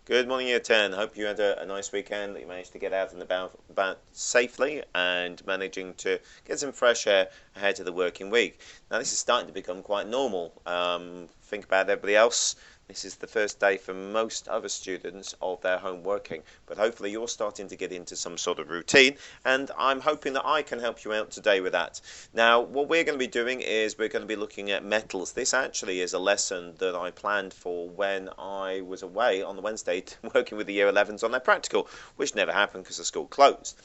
Good morning, Year 10. Hope you had a nice weekend, that you managed to get out and about safely and managing to get some fresh air ahead of the working week. Now, this is starting to become quite normal. Think about everybody else. This is the first day for most other students of their home working, but hopefully you're starting to get into some sort of routine, and I'm hoping that I can help you out today with that. Now, what we're going to be doing is we're going to be looking at metals. This actually is a lesson that I planned for when I was away on the Wednesday working with the Year 11s on their practical, which never happened because the school closed.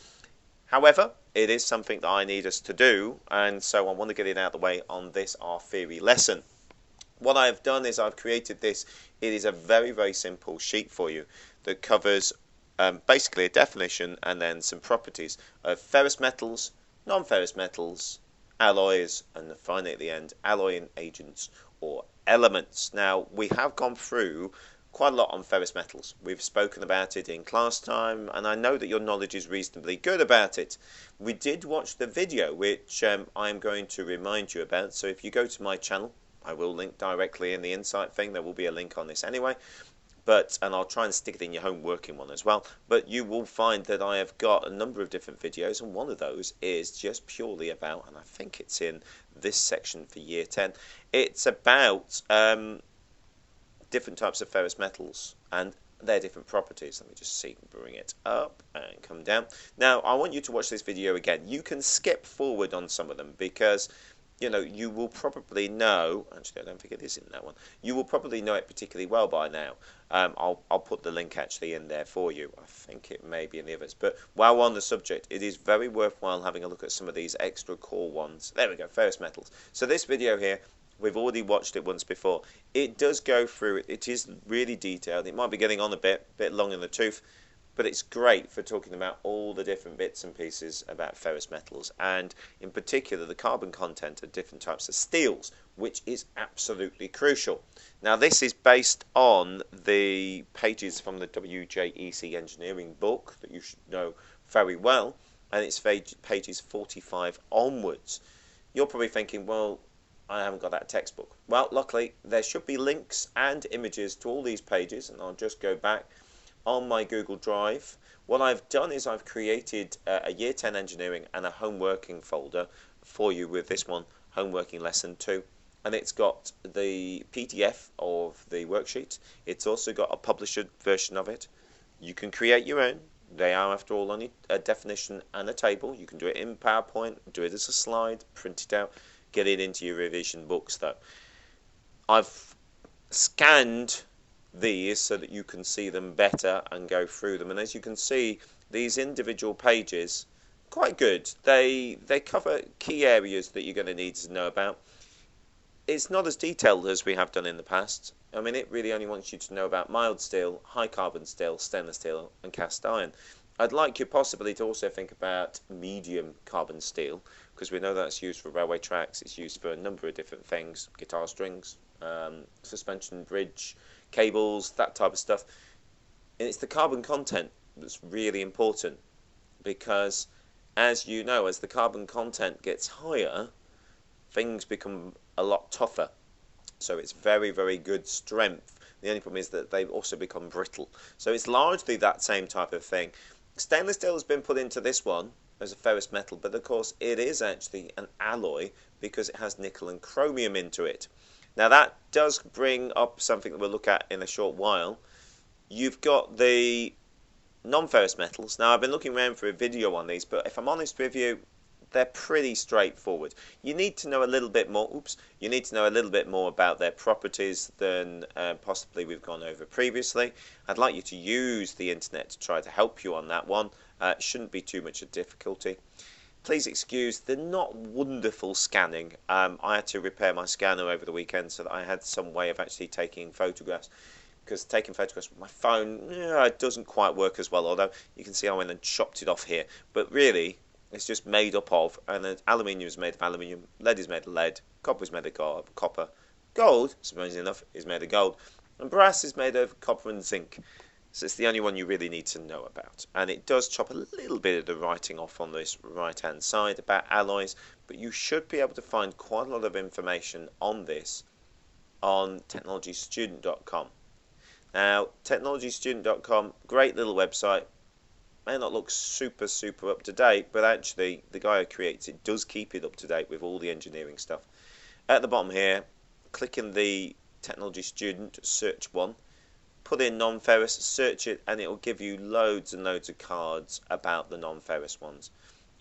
However, it is something that I need us to do, and so I want to get it out of the way on this, our theory lesson. What I've done is I've created this. It is a very, very simple sheet for you that covers basically a definition and then some properties of ferrous metals, non-ferrous metals, alloys, and finally at the end, alloying agents or elements. Now, we have gone through quite a lot on ferrous metals. We've spoken about it in class time, and I know that your knowledge is reasonably good about it. We did watch the video, which I'm going to remind you about. So if you go to my channel, I will link directly in the Insight thing. There will be a link on this anyway. And I'll try and stick it in your home working one as well. But you will find that I have got a number of different videos, and one of those is just purely about, and I think it's in this section for Year 10, it's about different types of ferrous metals and their different properties. Let me just see, bring it up and come down. Now, I want you to watch this video again. You can skip forward on some of them because you will probably know, actually I don't think it is in that one, you will probably know it particularly well by now. I'll put the link actually in there for you. I think it may be in the others. But while we're on the subject, it is very worthwhile having a look at some of these extra core ones. There we go, ferrous metals. So this video here, we've already watched it once before. It does go through, it is really detailed. It might be getting on a bit long in the tooth, but it's great for talking about all the different bits and pieces about ferrous metals, and in particular the carbon content of different types of steels, which is absolutely crucial. Now, this is based on the pages from the Y10 Engineering book that you should know very well, and it's pages 45 onwards. You're probably thinking, well, I haven't got that textbook. Well, luckily, there should be links and images to all these pages, and I'll just go back on my Google Drive. What I've done is I've created a Year 10 Engineering and a home working folder for you with this one, home working lesson 2. And it's got the PDF of the worksheet. It's also got a published version of it. You can create your own. They are, after all, only a definition and a table. You can do it in PowerPoint, do it as a slide, print it out, get it into your revision books though. I've scanned these so that you can see them better and go through them, and as you can see, these individual pages quite good. They cover key areas that you're going to need to know about. It's not as detailed as we have done in the past. I mean, it really only wants you to know about mild steel, high carbon steel, stainless steel and cast iron. I'd like you possibly to also think about medium carbon steel, because we know that's used for railway tracks. It's used for a number of different things, guitar strings, suspension bridge, cables, that type of stuff. And it's the carbon content that's really important, because as you know, as the carbon content gets higher, things become a lot tougher. So it's very, very good strength. The only problem is that they also become brittle. So it's largely that same type of thing. Stainless steel has been put into this one as a ferrous metal, but of course it is actually an alloy because it has nickel and chromium into it. Now that does bring up something that we'll look at in a short while. You've got the non-ferrous metals. Now I've been looking around for a video on these, but if I'm honest with you, they're pretty straightforward. You need to know a little bit more. You need to know a little bit more about their properties than possibly we've gone over previously. I'd like you to use the internet to try to help you on that one. It shouldn't be too much of difficulty. Please excuse the not wonderful scanning. I had to repair my scanner over the weekend so that I had some way of actually taking photographs, because taking photographs with my phone, it doesn't quite work as well, although you can see I went and chopped it off here. But really, it's just made up of, and aluminium is made of aluminium, lead is made of lead, copper is made of copper, gold, surprisingly enough, is made of gold, and brass is made of copper and zinc. So it's the only one you really need to know about. And it does chop a little bit of the writing off on this right-hand side about alloys, but you should be able to find quite a lot of information on this on technologystudent.com. Now, technologystudent.com, great little website. May not look super up to date, but actually the guy who creates it does keep it up to date with all the engineering stuff. At the bottom here, click in the Technology Student search one, put in non-ferrous, search it, and it will give you loads and loads of cards about the non-ferrous ones.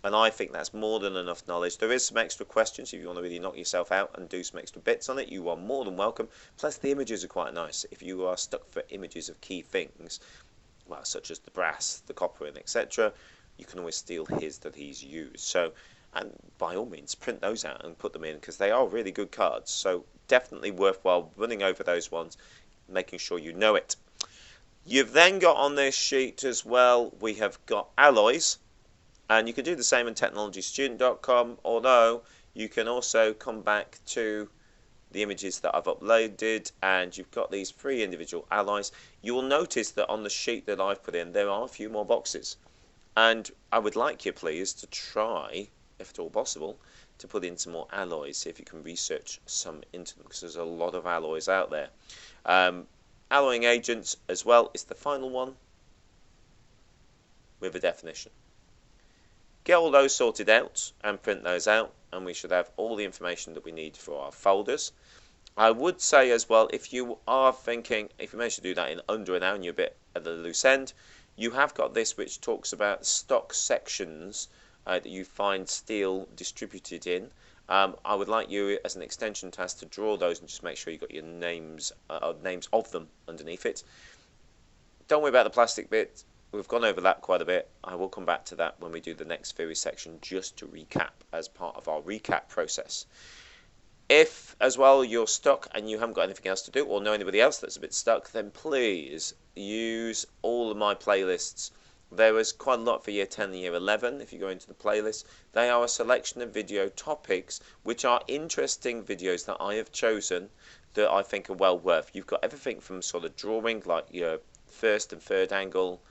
And I think that's more than enough knowledge. There is some extra questions if you want to really knock yourself out and do some extra bits on it. You are more than welcome. Plus the images are quite nice. If you are stuck for images of key things, well, such as the brass, the copper, and etc., you can always steal his that he's used. So, and by all means, print those out and put them in, because they are really good cards. So definitely worthwhile running over those ones, making sure you know it. You've then got on this sheet as well, we have got alloys. And you can do the same in technologystudent.com, although you can also come back to the images that I've uploaded, and you've got these 3 individual alloys. You will notice that on the sheet that I've put in, there are a few more boxes. And I would like you, please, to try, if at all possible, to put in some more alloys, see if you can research some into them, because there's a lot of alloys out there. Alloying agents as well is the final one with a definition. Get all those sorted out and print those out, and we should have all the information that we need for our folders. I would say as well, if you are thinking, if you manage to do that in under an hour and you're a bit at the loose end, you have got this which talks about stock sections that you find steel distributed in. I would like you as an extension task to draw those and just make sure you've got your names of them underneath it. Don't worry about the plastic bit. We've gone over that quite a bit. I will come back to that when we do the next theory section, just to recap as part of our recap process. If as well you're stuck and you haven't got anything else to do, or know anybody else that's a bit stuck, then please use all of my playlists. There is quite a lot for year 10 and year 11 if you go into the playlist. They are a selection of video topics which are interesting videos that I have chosen that I think are well worth. You've got everything from sort of drawing, like your first and third angle.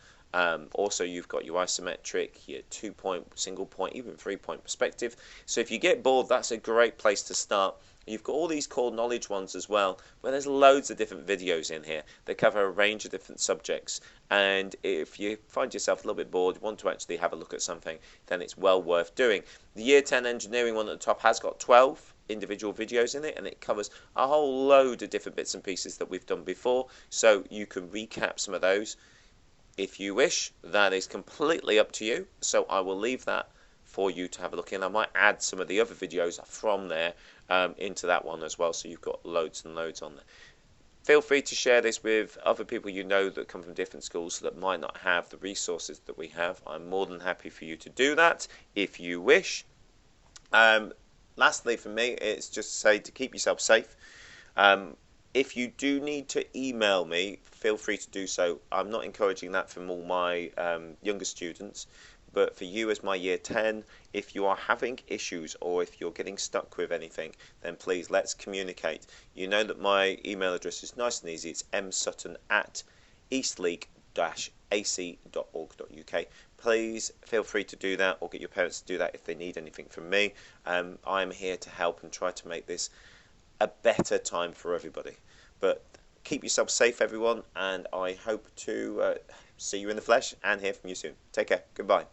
Also, you've got your isometric, your 2-point, single point, even 3-point perspective. So if you get bored, that's a great place to start. You've got all these core knowledge ones as well, where there's loads of different videos in here. They cover a range of different subjects. And if you find yourself a little bit bored, want to actually have a look at something, then it's well worth doing. The Year 10 Engineering one at the top has got 12 individual videos in it, and it covers a whole load of different bits and pieces that we've done before. So you can recap some of those if you wish. That is completely up to you, so I will leave that for you to have a look in. I might add some of the other videos from there into that one as well, so you've got loads and loads on there. Feel free to share this with other people you know that come from different schools that might not have the resources that we have. I'm more than happy for you to do that if you wish. Lastly, for me, it's just to say to keep yourself safe. If you do need to email me, feel free to do so. I'm not encouraging that from all my younger students, but for you as my year 10, if you are having issues or if you're getting stuck with anything, then please let's communicate. You know that my email address is nice and easy. It's msutton@eastleague-ac.org.uk. Please feel free to do that, or get your parents to do that if they need anything from me. I'm here to help and try to make this a better time for everybody. But keep yourself safe, everyone, and I hope to see you in the flesh and hear from you soon. Take care. Goodbye.